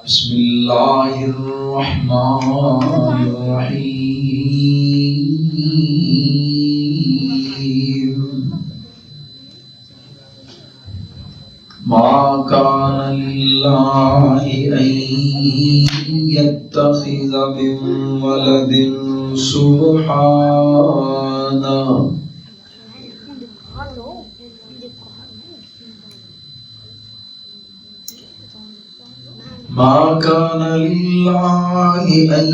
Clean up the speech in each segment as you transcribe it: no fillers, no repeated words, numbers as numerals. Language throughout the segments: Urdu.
بسم اللہ الرحمن الرحیم ما كان لله أن يتخذ من ولد سبحانه ما كان لله أن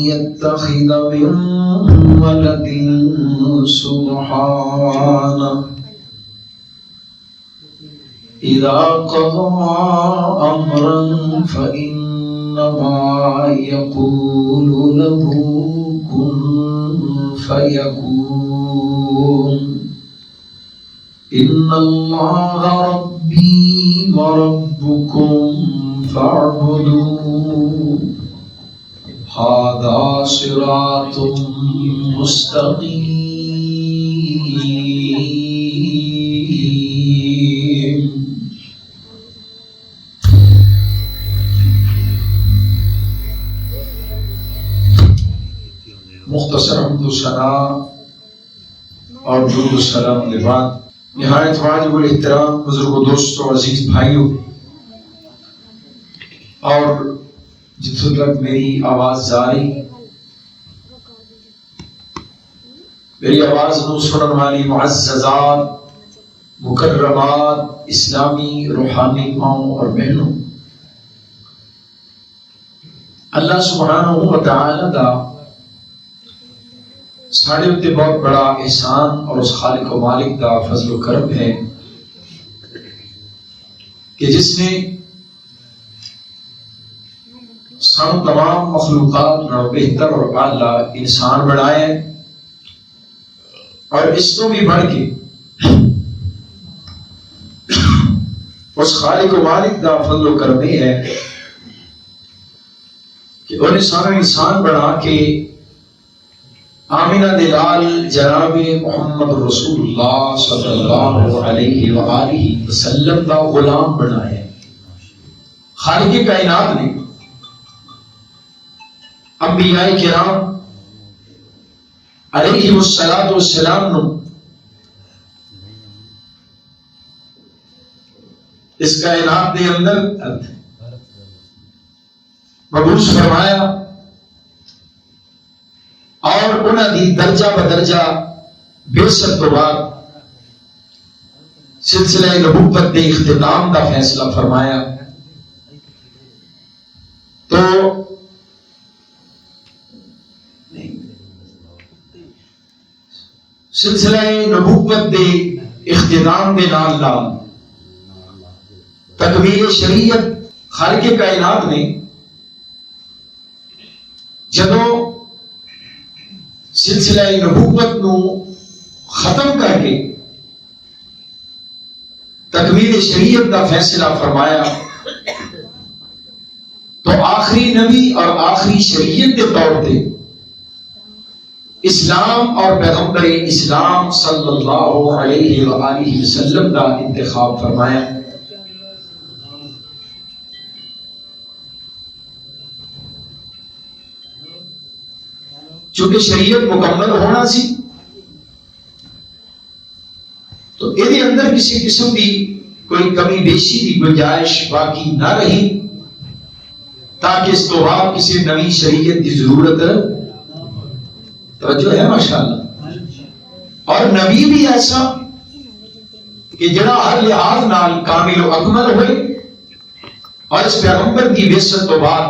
يتخذ من ولد سبحانه إذا قضى أمرا فإنما يقول له كن فيكون إن الله ربي وربكم فاعبدوه هذا صراط مستقيم. مختصر حمد و ثنا اور درود و سلام کے بعد نہایت واجب الاحترام بزرگ و دوستوں عزیز بھائیوں، اور جتوں تک میری آواز جاری، میری آواز نو سنن والی معززات مکرمات اسلامی روحانی ماؤں اور بہنوں، اللہ سبحانہ و تعالی دا ساڑھے اتے بہت بڑا احسان اور اس خالق و مالک دا فضل و کرم ہے کہ جس نے سن تمام مخلوقات نو بہتر اور اعلیٰ انسان بنائے، اور اس کو بھی بڑھ کے اس خالق و مالک دا فضل و کرم ہے کہ انہیں سارا انسان بنا کے آمینہ دلال جناب محمد رسول اللہ صلی اللہ علیہ وآلہ وسلم دا غلام بنایا. خالق کائنات نے انبیاء کرام علیہ السلام نو اس کائنات دے اندر مبعوث فرمایا، اور انہاں دی درجہ بدرجہ بعثت تو بعد سلسلہ نبوت دے اختتام دا فیصلہ فرمایا. تو سلسلہ نبوت دے اختتام دے نال نال تکمیل شریعت خالق کائنات نے جدوں سلسلہ نبوت نو ختم کر کے تکمیل شریعت کا فیصلہ فرمایا، تو آخری نبی اور آخری شریعت کے طور پہ اسلام اور پیغمبر اسلام صلی اللہ علیہ وآلہ وسلم کا انتخاب فرمایا. چونکہ شریعت مکمل ہونا سی تو یہ اندر کسی قسم کی کوئی کمی بیشی کی گنجائش باقی نہ رہی، تاکہ اس تو بعد کسی نئی شریعت کی ضرورت. توجہ ہے ماشاءاللہ. اور نبی بھی ایسا کہ جڑا ہر لحاظ نال کامل و اکمل ہوئے، اور اس پیغمبر کی بعثت تو بعد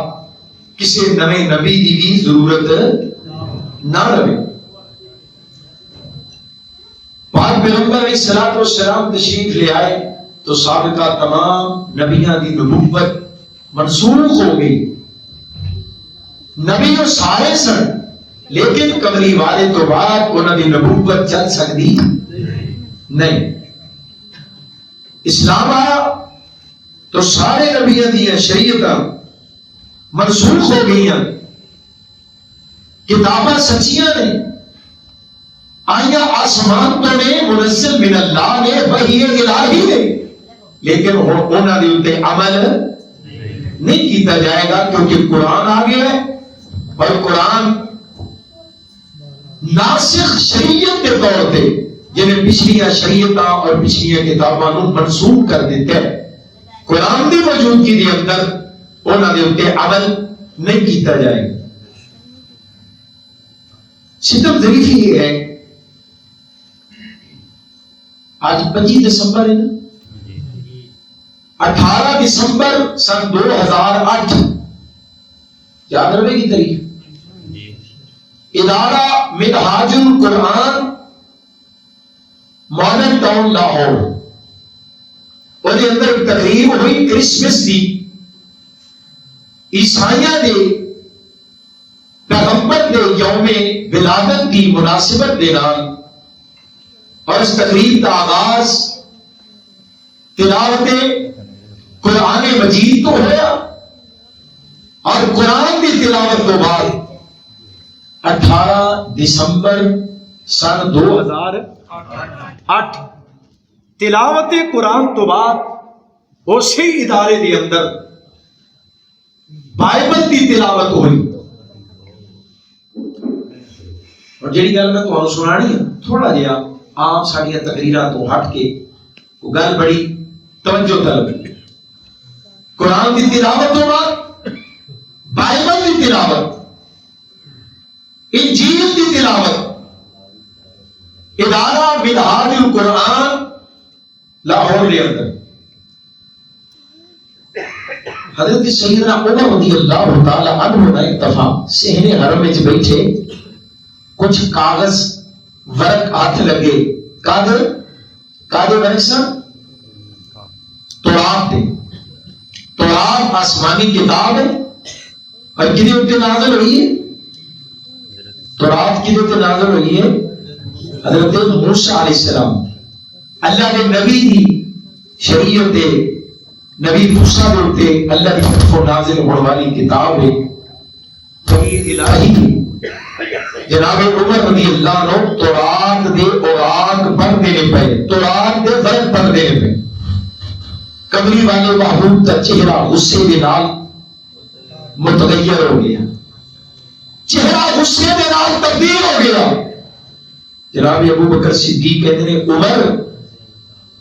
کسی نئے نبی کی بھی ضرورت نہ رہے. پاک پیغمبر علیہ الصلوۃ والسلام تشریف لے آئے تو سابقہ تمام نبیوں کی نبوت منسوخ ہو گئی. نبی جو سارے سن، لیکن کملی والے تو بعد انہوں کی نبوت چل سکتی نہیں. اسلام آیا تو سارے نبیوں کی شریعت منسوخ ہو گئی، کتاباں سچیاں نے آیا آسمان تو نے منزل من اللہ نے وحی الہی نے، لیکن انہوں نے ان پہ عمل نہیں کیتا جائے گا، کیونکہ قرآن آ گیا ہے اور قرآن ناسخ شریعت کے طور پہ جنہیں پچھلیاں شریعتاں اور پچھلیاں کتاباں منسوخ کر دیتے ہیں، قرآن کی موجودگی کے اندر انہوں نے اتنے عمل نہیں کیتا جائے گا۔ ستم ظریفی یہ ہے، آج 25 دسمبر ہے نا، 18 دسمبر سن 2008 یاد رہے گی تاریخ، ادارہ منہاج القرآن ماڈرن ٹاؤن لاہور، اور دے اندر ایک تقریب ہوئی کرسمس دی، عیسائیاں دے پیغمبر دے یوم ولادت کی مناسبت دے نال، اور اس تقریب کا آغاز تلاوت قرآن مجید تو ہوا، اور قرآن کی تلاوت تو بعد 18 دسمبر سن 2008 تلاوت قرآن تو بعد اسی ادارے دے اندر بائبل کی تلاوت ہوئی۔ اور جڑی گل میں تمہیں سنانی ہے تھوڑا جہا عام ساڈیاں تقریراں تو ہٹ کے وہ گل بڑی توجہ طلب، قرآن کی تلاوت تو بعد بائبل کی تلاوت، انجیل کی تلاوت، ادارہ منہاج القرآن لاہور کے اندر حضرت سیدنا عمر رضی اللہ تعالی عنہ کا اتفاق، صحن حرم میں بیٹھے، کچھ کاغذ ورق ہاتھ لگے، کاغذ ورق سن تورات دے، تورات آسمانی کتاب ہے، اور کدے اتنے نازل ہوئی ہے؟ تورات کدے اتنے نازل ہوئی ہے؟ حضرت موسیٰ علیہ السلام، اللہ کے نبی دی شریعت دے، نبی موسیٰ دے اتے اللہ کی طرف نازل ہونے والی کتاب ہے، وحی الہی ہے۔ جناب عمر رضی اللہ عنہ تورات دے اوراق پڑھ دینے پہ، تورات دے ورق پڑھ دینے پہ، کمری والے محبوب کا چہرہ غصے دے نال متغیر ہو گیا، چہرہ غصے دے نال تبدیل ہو گیا۔ جناب ابو بکر صدیق کہتے ہیں عمر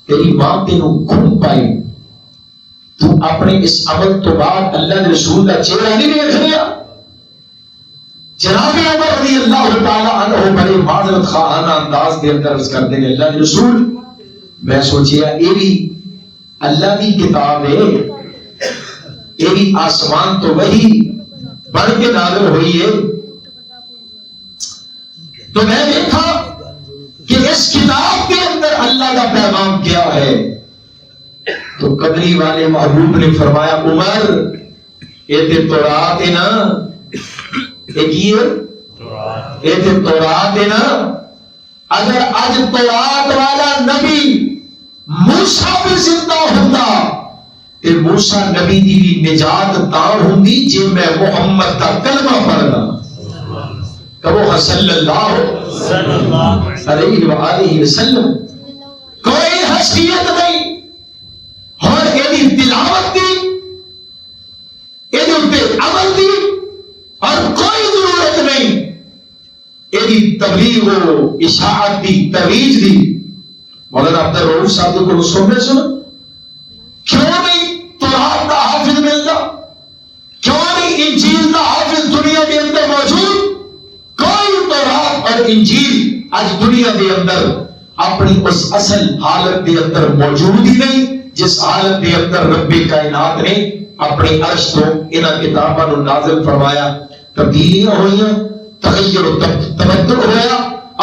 تیری ماں تینوں گھوم پائی، تو اپنے اس عمل تو بعد اللہ کے رسول کا چہرہ نہیں دیکھ لیا۔ جناب عمر رضی اللہ تعالی عنہ بڑے معذرت خواہانہ انداز کے اندر عرض کرتے ہیں اللہ کے رسول، میں سوچیا یہ بھی اللہ کی کتاب ہے، یہ بھی آسمان تو وہی بڑھ کے نازل ہوئی ہے، تو میں دیکھا کہ اس کتاب کے اندر اللہ کا پیغام کیا ہے، تو کمری والے محبوب نے فرمایا عمر یہ تے تورات ہے نا، یہ تے تورات ہے نا، اگر آج تورات والا نبی موسیٰ بھی زندہ ہوتا تے موسیٰ نبی دی بھی نجات تاں ہوندی جے میں محمد کا کلمہ پڑھنا، کہو صلی اللہ علیہ وآلہ وسلم۔ کوئی حیثیت نہیں اور یہ تلاوت دی، یہ عمل دی، اور کوئی ضرورت نہیں یہ تبلیغ و اشاعت دی، ترویج دی۔ مولانا عبد الرؤوف صاحب کو سننے سن، کیوں نہیں تورات کا حافظ ملتا، کیوں نہیں انجیل کا حافظ دنیا کے اندر موجود؟ کوئی تورات اور انجیل آج دنیا کے اندر اپنی اس اصل حالت کے اندر موجود ہی نہیں جس حالت کے اندر رب کائنات نے اپنی عرش کو انہاں کتاباں نو نازل فرمایا، تبدیلیاں ہوئیاں، تغیر و تبدل ہویا،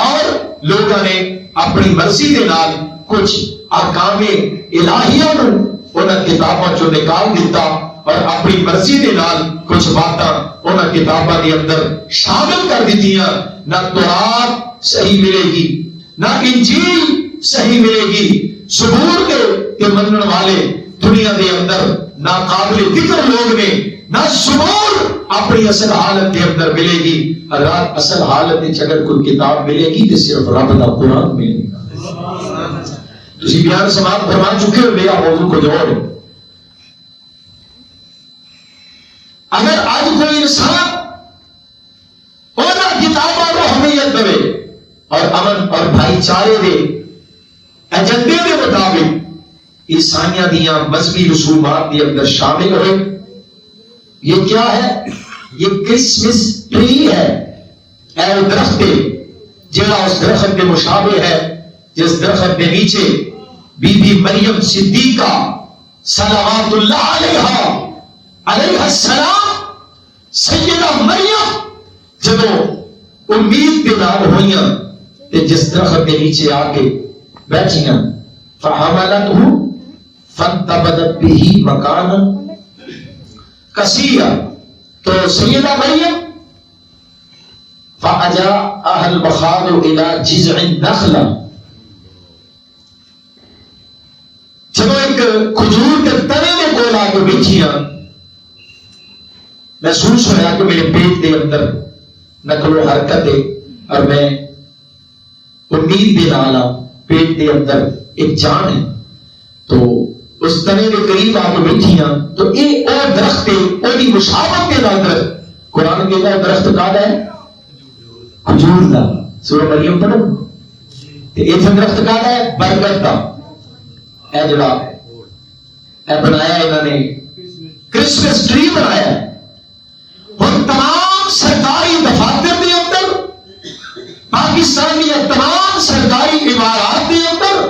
اور لوگوں نے اپنی مرضی دے نال کچھ احکام الہیہ نو انہاں کتاباں چوں نکال دیتا، اور اپنی مرضی دے نال کچھ باتاں انہاں کتاباں دے اندر شامل کر دیتیاں۔ نہ تورات صحیح ملے گی، نہ انجیل صحیح ملے گی، زبور کے منن والے دنیا دے اندر ناقابل ذکر لوگ نے، نہ زبور اپنی اصل حالت کے اندر ملے گی۔ اگر اصل حالت میں اگر کوئی کتاب ملے گی تو صرف رب دا قرآن ملے گا۔ تسی بیان سماعت فرما چکے ہو، میرا موضوع کو جوڑ اگر آج کوئی انسان انہاں کتاباں کو اہمیت دے اور امن اور بھائی چارے دے ایجنڈے کے مطابق عیسائیاں دیاں مذہبی رسومات کے اندر شامل ہوئے، یہ کیا ہے؟ یہ کرسمس ٹری ہے، اے درخت جڑا اس درخت کے مشابہ ہے جس درخت کے نیچے بی بی مریم صدیقہ صلوات اللہ علیہ السلام سیدہ مریم جب امید کے نال ہوئیاں تے جس درخت کے نیچے آ کے بیٹھیاں فحملتہ فانتبذت به مکانا قصیا، تو سیدہ مریم فاجاءها المخاض الى جذع النخلہ، جب ایک کھجور کے تنے میں کول آ کے بیٹھیاں محسوس ہوا کہ میرے پیٹ کے اندر نقل و حرکت ہے اور میں امید دے نالا پیٹ کے اندر ایک جان ہے، تو اس تنے کے قریب آ کے بیٹھیاں تو یہ اور درخت ہے وہی مشابہت کے نال درخت قرآن کہتا ہے درخت کہا ہے کھجور دا، سورہ مریم پڑھو تے یہ درخت کہا ہے برکت دا، اے جڑا اے بنایا انہوں نے کرسمس ٹری بنایا ہے، اور تمام سرکاری دفاتر کے اندر پاکستان کی تمام سرکاری عمارات کے اندر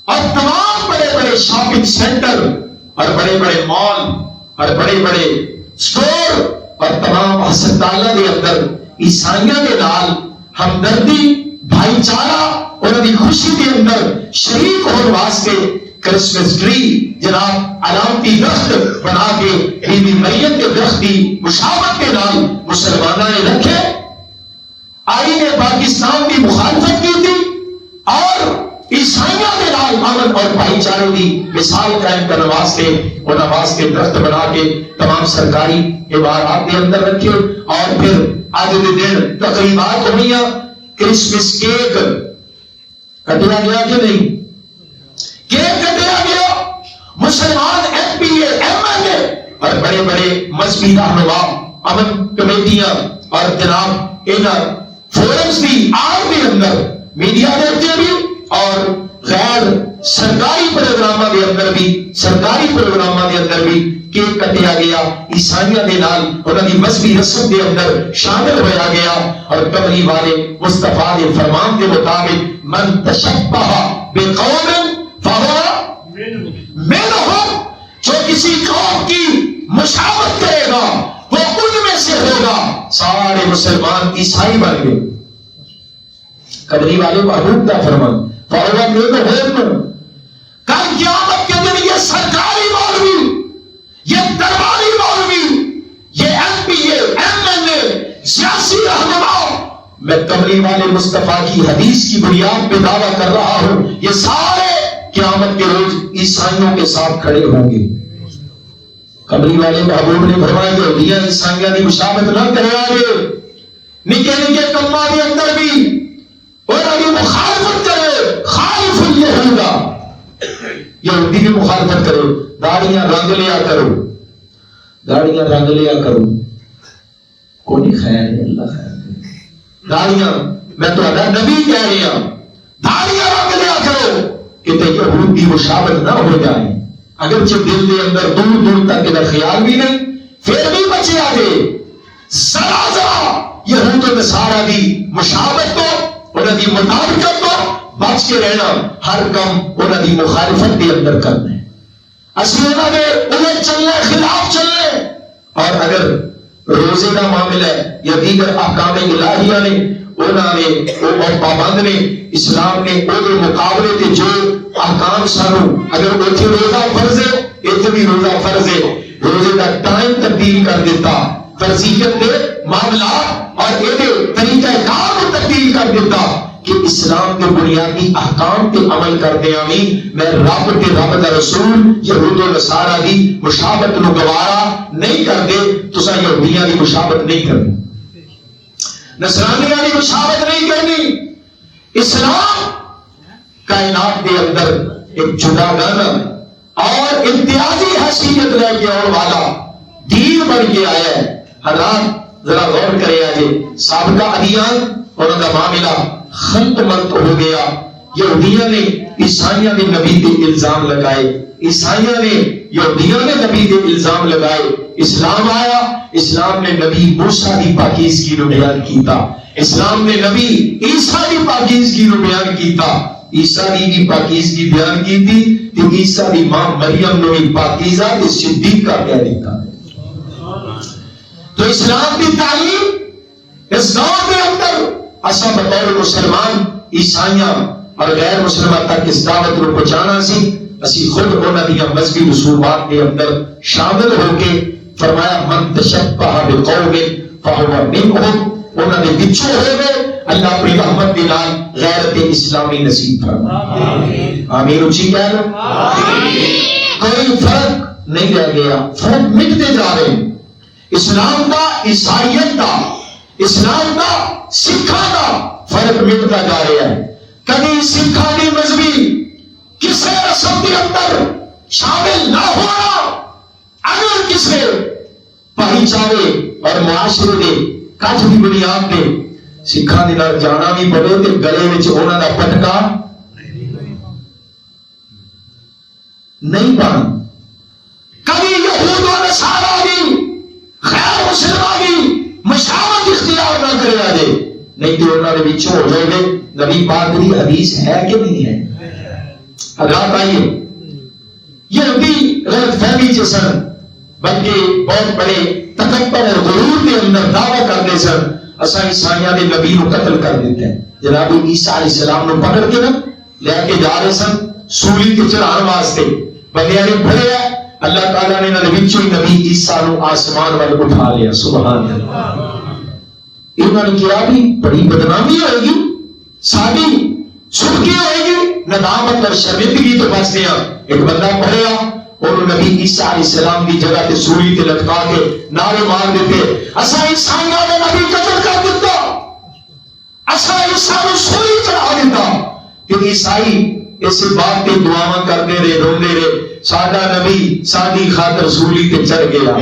اور تمام بڑے بڑے شاپنگ سینٹر اور بڑے بڑے مال اور بڑے بڑے سٹور اور تمام ہسپتالوں کے اندر عیسائیوں کے نال ہمدردی بھائی چارہ اور دی خوشی کے اندر شریک ہونے واسطے کرسمس ٹری جناب علامتی درخت بنا کے بی بی مریم کے درخت کی مشابہت کے نال مسلمانوں نے رکھے، آئین پاکستان کی مخالفت کی تھی اور عیسائیوں کے نال امن اور بھائی چارے کی مثال قائم کرنے واسطے انہاں واسطے درخت بنا کے تمام سرکاری عمارات کے اندر رکھے، اور پھر آج کے دن تقریبات ہوئیاں، کرسمس کیک کٹیا گیا کہ نہیں؟ کیک کٹیا گیا، مسلمان M P A M L A اور بڑے بڑے مذہبی رہنما امن کمیٹیاں اور جناب ان فورمز بھی آر کے اندر میڈیا دیتے بھی اور غیر سرکاری پروگراموں کے اندر بھی سرکاری پروگراموں کے اندر بھی کیک کٹیا گیا، عیسائیوں کے نال انہاں دی مذہبی رسم کے اندر شامل ہویا گیا، اور کملی والے مصطفیٰ کے فرمان کے مطابق من تشبہ بقوم فہو منہم، جو کسی قوم کی مشابہت کرے گا وہ ان میں سے ہوگا، سارے مسلمان عیسائی بن گئے، کملی والے محبوب کا فرمان فہو منہم۔ کل قیامت کے دن یہ سرکاری مولوی، یہ درباری مولوی، یہ M P A M L A سیاسی رہنما، میں کملی والے مصطفیٰ کی حدیث کی بنیاد پہ دعویٰ کر رہا ہوں، یہ سارے قیامت کے روز عیسائیوں کے ساتھ کھڑے ہوں گے۔ کملی والے محبوب نے فرمایا کہ یہودیاں عیسائیوں کی مشابہت نہ کرے آگے، نکے نکے کماں کے اندر بھی انہوں کی مخالفت کرے، خالف الیہود، یہودی کی مخالفت کرو، داڑیاں رنگ لیا کرو، داڑیاں رنگ لیا کرو، کوئی خیر ہے، اللہ خیر ہے، داڑیاں میں تو ادا نبی کہہ رہی ہوں، داڑیاں رنگ لیا کرو کہ تے یہود کی مشابہت نہ ہو جائے، اگرچہ دل کے اندر دور دور تک کا خیال بھی نہیں، پھر بھی بچے آگے ذرا ذرا یہود و نصارہ دی مشابہت تو انہوں دی مطابقت تو بچ کے رہنا، ہر کم انہوں دی مخالفت کے اندر کرنا ہے، اصل انہوں نے انہیں چلنے خلاف چلنے، اور اگر روزے کا معاملہ ہے یا دیگر احکام الہیہ نے انہوں نے اور پابند نے اسلام نے وہ مقابلے تھے جو احکام سانو، اگر اتنے روزہ فرض ہے اتنے بھی روزہ فرض ہے، روزے کا ٹائم تبدیل کر دیتا، فرضیت کے معاملات اور یہ طریقہ کار کو تبدیل کر دیتا کہ اسلام کے بنیادی احکام کے عمل کرتے آمین، میں رب کے رب دا رسول یہود و نصارہ دی مشابہت نو گوارا نہیں کرتے، تساں یہودیاں دی مشابہت نہیں کرنی، نصرانیاں دی مشابہت نہیں کرنی، اسلام کائنات کے اندر ایک جدا گانا اور امتیازی حیثیت لے کے آنے والا دین بن کے آیا ہے. حضرات ذرا غور کرے آجے سابقہ ادیان انہوں کا معاملہ خلط ملط ہو گیا. یہودیاں نے عیسائیاں نے نبی تے الزام لگائے, عیسائیاں نے یہودیاں نے نبی تے الزام لگائے. اسلام آیا, اسلام نے نبی موسیٰ دی پاکیزگی نو بیان کیتا, اسلام نے نبی عیسیٰ دی پاکیزگی نو بیان کیتا. عیسیٰ دی بھی پاکیزگی بیان کیتی تے عیسیٰ دی ماں مریم نو بھی پاکیزہ تے صدیقہ کہہ دیتا. تو اسلام کی تعلیم اس دور کے اندر اسا بطور مسلمان عیسائیاں اور غیر مسلمان تک اس دعوت کو پہنچانا سی. اسی خود انہاں دی مذہبی رسومات کے اندر شامل ہو کے فرمایا من تشبہ بقوم فہو منہم, انہاں نے وچوں ہوئے اللہ اپنی رحمت دے نال غیرت اسلامی نصیب فرمائے. آمین اچھی کہہ لو. کوئی فرق نہیں رہ گیا, فرق مٹتے جا رہے ہیں. اسلام کا عیسائیت کا, اسلام کا سکھا کا فرق مٹتا جا رہا ہے. کبھی سکھا کی مذہبی کسی رسم کے اندر شامل نہ ہونا, اگر کسی بھائی چارے اور معاشرے کے کچھ بھی بنیاد پہ سکھا دے نال جانا بھی پڑے تو گلے وچ انہاں دا پٹکا نہیں پانا. کبھی یہود و نصارا بھی غیر مسلمان بھی مشاورت اختیار نہ کرے آجے, نہیں تو انہوں نے بھی چھوڑ جائے گے. نبی پاک دی حدیث ہے کہ نہیں ہے؟ حضرات آئیے, یہ بھی غلط فہمی سے سن, بلکہ بہت بڑے تکبر اور غرور کے اندر دعویٰ کرتے سن اسا عیسائیاں دے نبی کو قتل کر دیتے ہیں. جناب عیسیٰ علیہ السلام نے پکڑ کے نا لے کے جا رہے سن سولی کے چڑھان واسطے, بندیاں نے پھڑیا, اللہ تعالیٰ نے نبی عیسیٰ کو آسمان والے اٹھا لیا. سبحان اللہ. انہوں نے کیا بھی بڑی بدنامی ہوئے گی, ساری سرخی ہوئے گی, ندامت اور شرمندگی تو بچتے ہیں. ایک بندہ پڑھیا اور نبی عیسیٰ علیہ السلام کی جگہ تے سولی تے لٹکا کے نعرے مار دیتے اسا عیسائیاں نے نبی قتل کر دیتا, اسا عیسیٰ کو سولی چڑھا دیتا. کہ عیسائی اس بات پہ دعاواں کرتے رہے, روندے رہے, ساڈا نبی ساڈی خاطر سولی تے چڑھ گیا.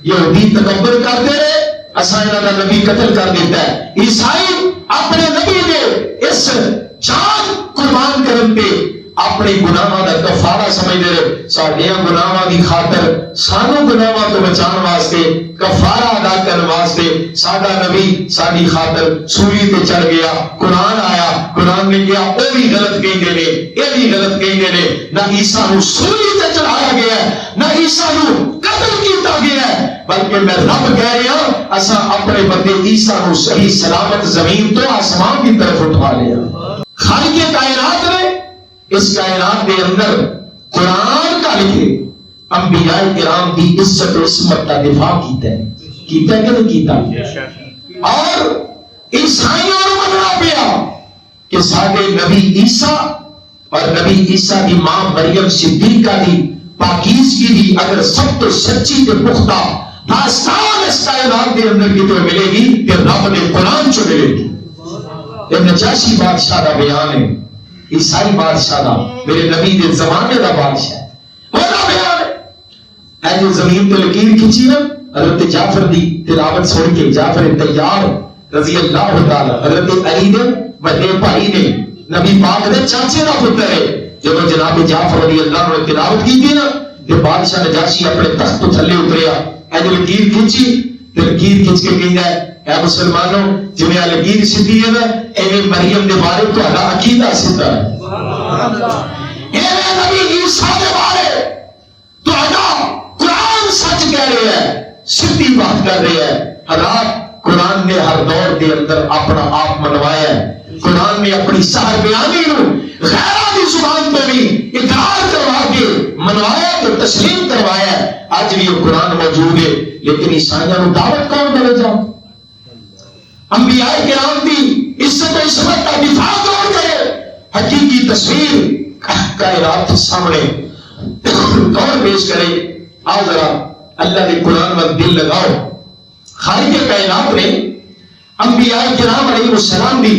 یہودی تکبر کرتے رہے, اسا انہاں دا نبی قتل کر دیتا ہے. عیسائی اپنے نبی دے اس جان قربان کرن پہ اپنے گناہاں دا کفارہ سمجھدے رہے. ساڈیاں گناہاں دی خاطر سانو گناہاں تو بچان واسطے کفارہ ادا کرن واسطے ساڈا نبی ساڈی خاطر سولی تے چڑھ گیا. قرآن آیا, قرآن نے کیا او بھی غلط کہندے نے, اے بھی غلط کہندے نے. نہ عیسیٰ نو سولی تے چڑھایا گیا ہے, نہ عیسیٰ نو قتل کیتا گیا ہے, بلکہ میں رب کہہ رہا ہوں اسا اپنے بندے عیسیٰ نو صحیح سلامت زمین تو آسمان کی طرف اٹھا لیا. خالق کائنات نے اس کائنات کے اندر قرآن کا لکھے انبیاء کرام دی عزت و عصمت کا دفاع کیتا ہے کہ نہیں کیتا. اور عیسائیوں کو مننا پیا کہ سارے نبی عیسیٰ اور نبی عیسیٰ کی ماں مریم صدیقہ دی پاکیزگی دی اگر سب تو سچی تے پختہ داستان اس کائنات کے اندر کی تو ملے گی کہ رب نے قرآن چ ملے گی. یہ نجاشی بادشاہ کا بیان ہے, عیسائی بادشاہ دا, میرے نبی دے زمانے دا بادشاہ ہے, وہ دا بیان ہے. اے جو زمین تے لکیر کھچی نا حضرت جعفر دی تلاوت سن کے, جعفر طیار رضی اللہ تعالی حضرت علی دے بڑے بھائی نے, نبی پاک دے چاچے دا پتر ہے. جب جناب جعفر رضی اللہ عنہ نے تلاوت کی تھی نا کہ بادشاہ نجاشی اپنے تخت تو تھلے اتریا, اے جو لکیر کھچی تے لکیر کھچ کے کہندا ہے اے مسلمانوں جویں لکیر سیدھی ہے نا ایویں مریم دے بارے تہاڈا عقیدہ سیدھا ہے. سبحان اللہ. ایویں نبی عیسیٰ دے بارے تہاڈا قرآن سچ کہہ رہا ہے, سیدھی بات کر رہا ہے. حضرات قرآن نے ہر دور کے اندر اپنا آپ منوایا ہے. قرآن نے اپنی سہر بیانی نو غیرہ دی زبان پہ بھی اقرار کروا کے منوایا تو تسلیم کروایا ہے. آج بھی وہ قرآن موجود ہے, لیکن عیسائیوں کو دعوت کون کرے جاؤ؟ انبیاء کرام دی عزت و عصمت کا دفاع کون کرے؟ حقیقی تصویر کائنات کے سامنے کون پیش کرے؟ آؤ ذرا اللہ کے قرآن میں دل لگاؤ. خالق کائنات نے انبیاء کرام علیہ السلام دی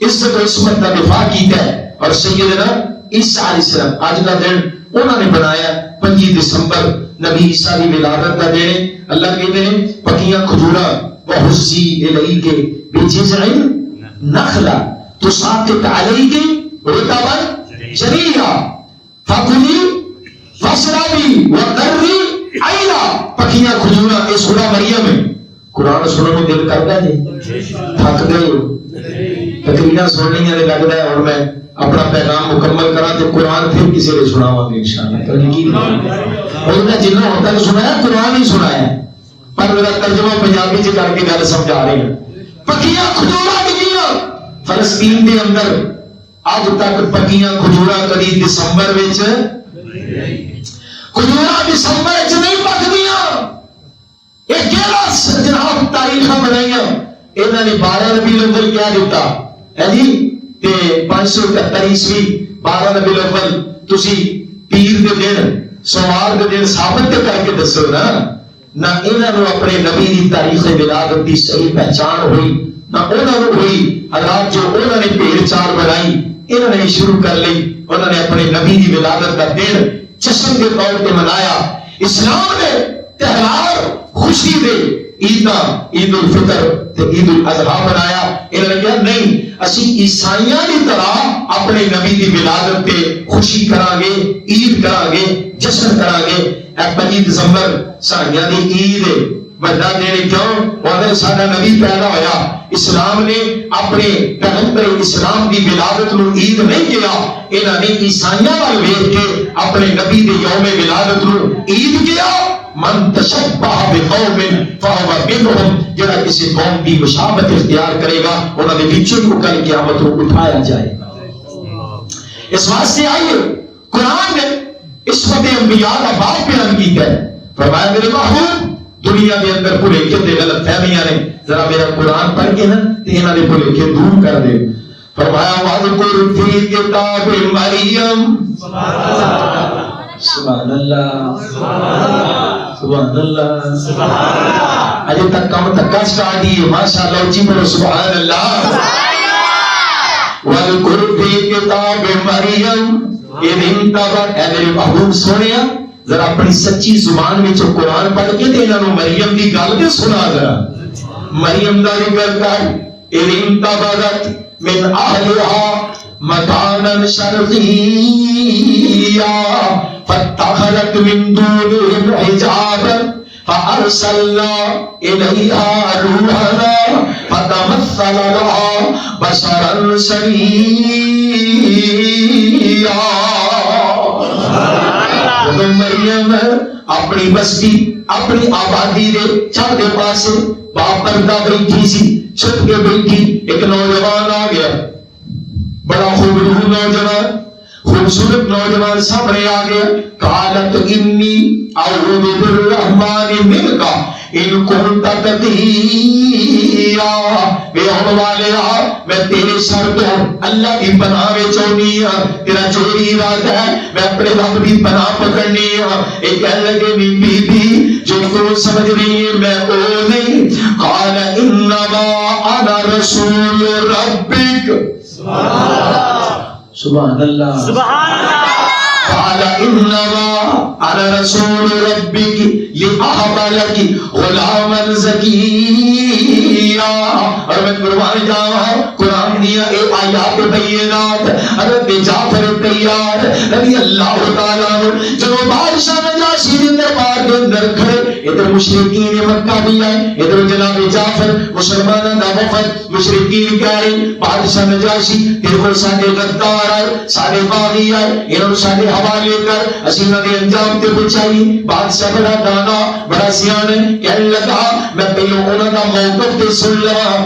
عزت و عصمت کا دفاع کیتا ہے. اور سیدنا عیسیٰ علیہ السلام آج کا دن انہوں نے بنایا 5 دسمبر نبی عیسیٰ کی ولادت کا دن ہے. اللہ کہتے ہیں پکیاں کھجوراں وحسی الیک بجذع نخلہ تساقط علیک رطبا جنیا فکلی واشربی وقرری عینا. پکیاں کھجوراں یہ سورہ مریم ہے. قرآن سننے کو دل کرتا ہے جی؟ تھک گئے ہو تقریریں سننی ہے لگتا ہے اور میں اپنا پیغام مکمل کرا تو قرآن پھر کسی نے سناواں گے انشاءاللہ. اور نے جنہوں ہوتا ہے سنایا قرآن ہی سنایا پر میرا ترجمہ پنجابی سے کر کے گل سمجھا رہے ہیں. پکیاں کھجوراں ڈگیاں فلسطین دے اندر اج تک پکیاں کھجوراں کدی دسمبر وچ کھجوراں دسمبر وچ نہیں پکدیاں. یہ کیڑا جناب تاریخ بنائیاں انہوں نے 12 ربیع الاول کیا دیتا ہے جی تے 571 عیسوی 12 ربیع الاول تسی پیر دے دن سوموار دے دن ثابت کر کے دسو نا. نہ انہوں نے اپنے نبی دی تاریخ ولادت دی صحیح پہچان ہوئی نہ انہوں نے ہوئی. حالات جو انہوں نے بھیڑ چال بنائی انہوں نے شروع کر لی. انہوں نے اپنے نبی دی ولادت کا دن جشن کے طور پہ منایا. اسلام نے تہوار خوشی دے عیداں عید الفطر تے عید الاضحیٰ بنایا. انہوں نے کہا نہیں اسی عیسائیاں کی طرح اپنے نبی دی ولادت پہ خوشی کران گے عید کران گے جشن کران گے. 25 دسمبر ساڈیاں دی عید ہے بڑا دن کیوں وہ ساڈا نبی پیدا ہویا. اسلام نے اپنے پیغمبر اسلام دی ولادت نو عید نہیں کیا. انہاں نے عیسائیاں وال ویکھ کے اپنے نبی دے یوم ولادت نو عید کیا. من تشبہ بقوم فهو منهم. جڑا کسی قوم کی مشابہت اختیار کرے گا انہاں دے وچوں کو کل قیامت کو اٹھایا جائے گا. اس واسطے آئیے قرآن نے عصمت انبیاء کا باب بیان کیتا ہے. فرمایا میرے محبوب دنیا کے اندر بھلیکے تے غلط فہمیاں نے ذرا میرا قرآن پڑھ کے نا تے انہاں دے بھلیکے دور کر دے. فرمایا واذکر فی کتاب مریم سبحان اللہ سبحان اللہ سبحان اللہ. اجے تک کم تک سٹارٹ ہی ماشاءاللہ اچھی بولو سبحان اللہ. واذکر فی کتاب مریم اذ انتبذت. اے میرے محبوب سنیا ذرا اپنی سچی زبان میں جو قرآن پڑھ کے تے انہاں نو مریم دی گل تے سنا. ذرا مریم دا ذکر کر. اذ انتبذت من اہلها مکانا شرقیا فاتخذت من دونهم حجابا فارسلنا الیہا روحنا فتمثل لها بشرا سویا. مریم اپنی بستی اپنی آبادی دے چاہتے پاسے باپردہ بیٹھی سی چھپ کے بیٹھی. ایک نوجوان آ گیا بڑا خوبصورت نوجوان خوبصورت نوجوان سامنے آ گیا. قالت انی اعوذ بالرحمن منک ان کنت تقیا. اے ہونے والے میں تیرے سر تو اللہ کی پناہ میں چاہنی ہاں. تیرا جو ارادہ ہے میں اپنے رب کی پناہ پکڑنی ہاں. ایک کہنے لگے بی بی جو تو سمجھ رہی ہے میں او نہیں. قال انما انا رسول ربک سبحان اللہ سبحان اللہ. قال انما انا رسول ربک لأہب لک غلاما زکیا. اور میں قربان جاواں قرآن دیا اے آیات بینات. حضرت جعفر تیار رضی اللہ تعالیٰ عنہ جو بادشاہ نجاشی کے دربار کے اندر کھڑے ادھر مشرکین مکہ بھی آئے ادھر جناب جعفر مسلمانوں کا وفد مشرکین کہہ رہے بادشاہ نجاشی تیرے کو ساڈے غدار آئے ساڈے باغی آئے انہوں ساڈے حوالے کر اسی انہاں دے انجام تے پہنچائی. بادشاہ بڑا دانا بڑا سیانے کہنے لگا میں پہلو انہاں دا موقف تے سن لواں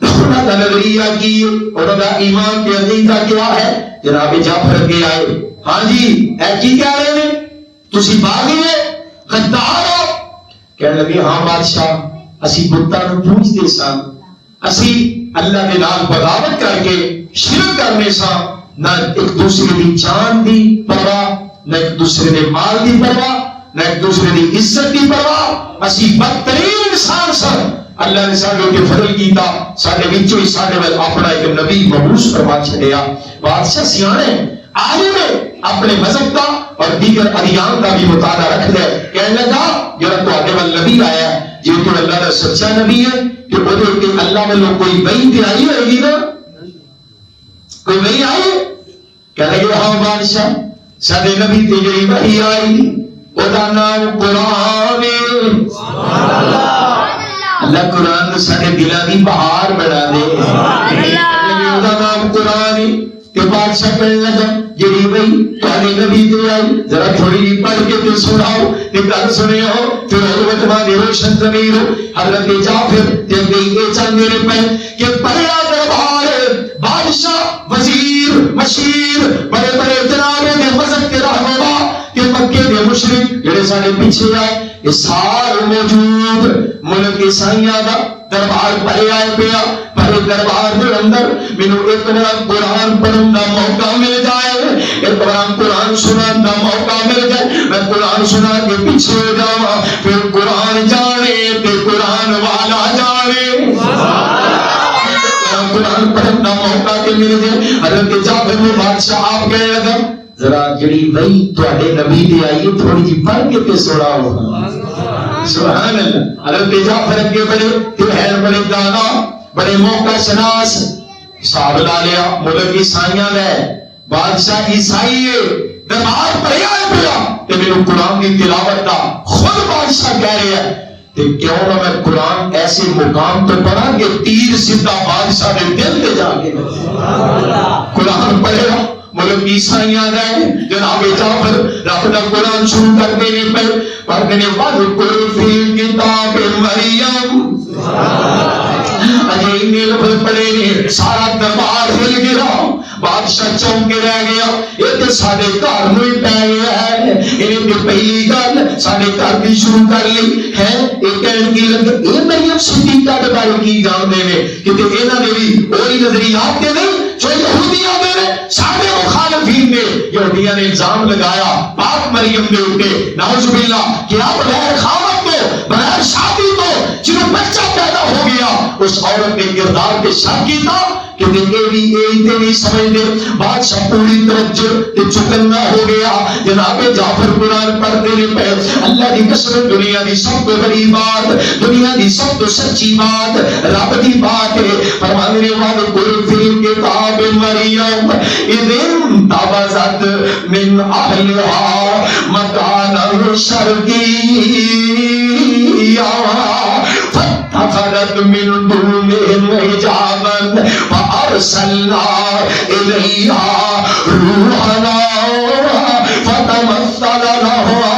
انہاں دا نظریہ کی انہاں دا ایمان تے عقیدہ کیا ہے. جناب جعفر کے آئے ہاں جی اے کی کہہ رہے ہیں تسی باغی ہے غدار ہو. کہنے لگے ہاں بادشاہ اسی بتاں نوں پوجدے ساں اسی اللہ دے نال بغاوت کر کے شرک کرنے ساں نہ ایک دوسرے دی جان دی پرواہ نہ ایک دوسرے دے مال دی پرواہ نہ ایک دوسرے دی عزت دی پرواہ. اسی بدترین انسان سن. اللہ نے ساڈے تے فضل کیتا ساڈے وچوں ہی ساڈے ول اپنا ایک نبی مبعوث فرما چھڈیا. بادشاہ سیانے عالم اپنے مذہب دا اور دیگر ادیان کا بھی مطالعہ رکھ دے. کہنے لگا جڑا تواڈے ول نبی آیا جے تو اللہ دا سچا نبی ہے کہ اودے تے اللہ والوں کوئی وحی تے آئی ہوئے گی نا, کوئی وحی آئی. کہنے لگے ہاں بادشاہ ساڈے نبی تے جڑی وحی آئی او دا نام قرآن ہے. اللہ قرآن کو ساڈے دلاں دی بہار بنا دے. او دا نام قرآن ہے. کہ بادشاہ کہنے لگا جڑی وحی تواڈے نبی تے آئی ذرا تھوڑی جی پڑھ کے تے سناؤ تے گل سنے ہو پھر حضرت ماں روشن ضمیر حضرت جعفر تے گئی اے چاندے نے پہ کہ پہلا دربار بادشاہ وزیر مشیر بڑے بڑے جناب دے مذہب کے رہنما کہ مکے دے مشرک جڑے ساڈے پیچھے آئے یہ سارے موجود ملک عیسائیاں دا دربار پڑے آئے پیا پر دربار دے اندر مینوں ایک بار قرآن پڑھن دا موقع مل جائے, ایک بار قرآن سنن دا موقع مل جائے, میں قرآن سنا کے پیچھے ہو جاواں پھر قرآن جانے تے قرآن والا جانے. قرآن پڑھن دا موقع تے مل جائے. حضرت جعفر نے بادشاہ آپ کہنے لگا ذرا جڑی وحی تواڈے نبی دی آئی تھوڑی جی پڑھ کے تے سناؤ. سبحان اللہ. حضرت جعفر اگے بڑے تہر بڑے دانا بڑے موقع شناس حساب لا لیا ملک عیسائیاں نے بادشاہ عیسائی دربار پڑے آئے پیا تے میرے قرآن کی تلاوت دا خود بادشاہ کہہ رہے ہیں تے کیوں نہ میں قرآن ایسے مقام پہ پڑھا کہ تیر سیدھا بادشاہ دے دل تے جا کے قرآن پڑھے گا. ملک عیسائیاں نے جناب جعفر رب دا قرآن شروع کر دینے پہ پڑھ دینے وَذْكُرْ فِي کتاب مریم اجے انہیں لفظ پڑھے نے سارا دربار ہل گیا. بادشاہ چونکے رہ گیا یہ تے ساڈے گھر میں پی گیا ہے. انہیں تے پہلی گل ساڈے گھر کی شروع کر لی ہے. یہ کہنے کی لگے اے مریم صدیقہ دے بارے کی جانتے ہیں کہ انہاں دے بھی وہی نظریات کے نہیں جو یہودیاں دے ساڈے مخالفین نے یہودیاں نے الزام لگایا پاک مریم دے اوپر نعوذ باللہ کہ آپ بغیر خاوند تو بغیر شادی تو جنہوں بچہ پیدا ہو گیا اس عورت نے کردار کے شک کیتا کہ نہیں سمجھ دے. بادشاہ پوری طرح چکنا ہو گیا. جناب جعفر قرآن پڑھتے نے پہ اللہ کی قسم دنیا کی سب تو بڑی بات دنیا کی سب تو سچی بات رب کی بات ہے. فرمانے والے قرآن کتاب مریم اذ انتبذت من اہلها مکانا شرقیا فاتخذت من دونهم حجابا فارسلنا الیہا روحنا فتمثل لها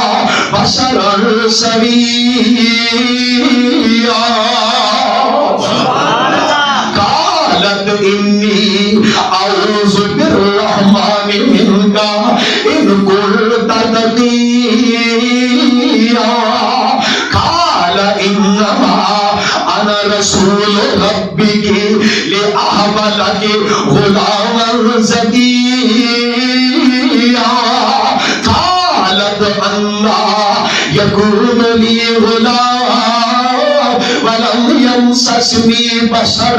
بشرا سویا قالت انی اعوذ بالرحمن منک ان کنت تقیا قال انما انا رسول ربک لأہب لک غلاما زکیا قالت انا یکون لی غلام ولم یمسسنی بشر